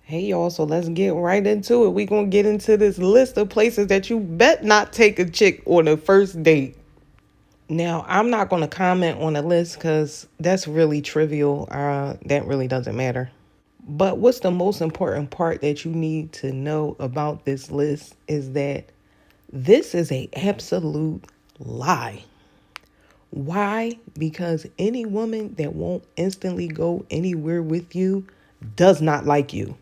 Hey y'all, so let's get right into it. We're gonna get into this list of places that you bet not take a chick on a first date. Now, I'm not gonna comment on the list because that's really trivial. That really doesn't matter. But what's the most important part that you need to know about this list is that this is a absolute lie. Why? Because any woman that won't instantly go anywhere with you does not like you.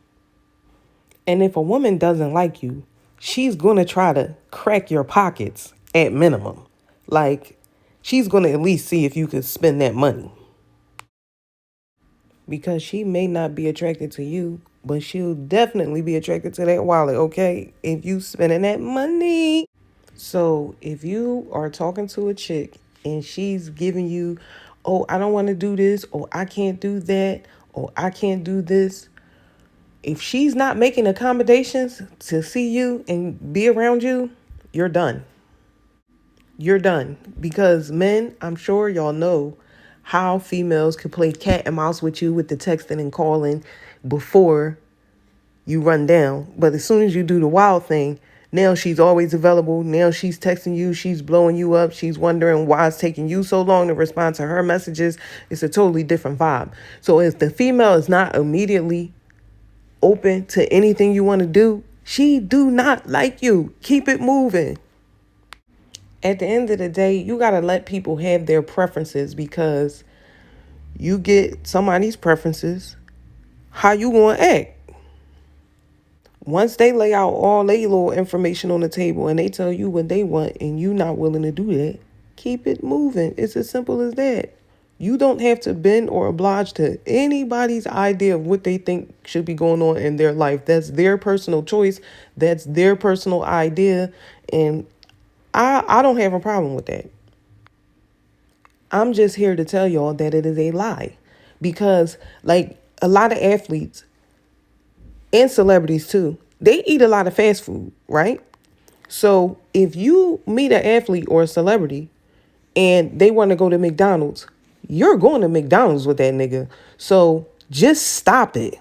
And if a woman doesn't like you, she's going to try to crack your pockets at minimum. Like, she's going to at least see if you could spend that money. Because she may not be attracted to you, but she'll definitely be attracted to that wallet, okay? If you spending that money. So if you are talking to a chick and she's giving you, oh, I don't want to do this, or I can't do that, or I can't do this, if she's not making accommodations to see you and be around you, you're done. You're done. Because men, I'm sure y'all know how females can play cat and mouse with you with the texting and calling before you run down. But as soon as you do the wild thing, now she's always available. Now she's texting you. She's blowing you up. She's wondering why it's taking you so long to respond to her messages. It's a totally different vibe. So if the female is not immediately open to anything you want to do, she do not like you. Keep it moving. At the end of the day, you got to let people have their preferences because you get somebody's preferences, how you going to act. Once they lay out all their little information on the table and they tell you what they want and you not willing to do that, keep it moving. It's as simple as that. You don't have to bend or oblige to anybody's idea of what they think should be going on in their life. That's their personal choice. That's their personal idea. And I don't have a problem with that. I'm just here to tell y'all that it is a lie. Because like a lot of athletes and celebrities too, they eat a lot of fast food, right? So if you meet an athlete or a celebrity and they want to go to McDonald's, you're going to McDonald's with that nigga. So just stop it.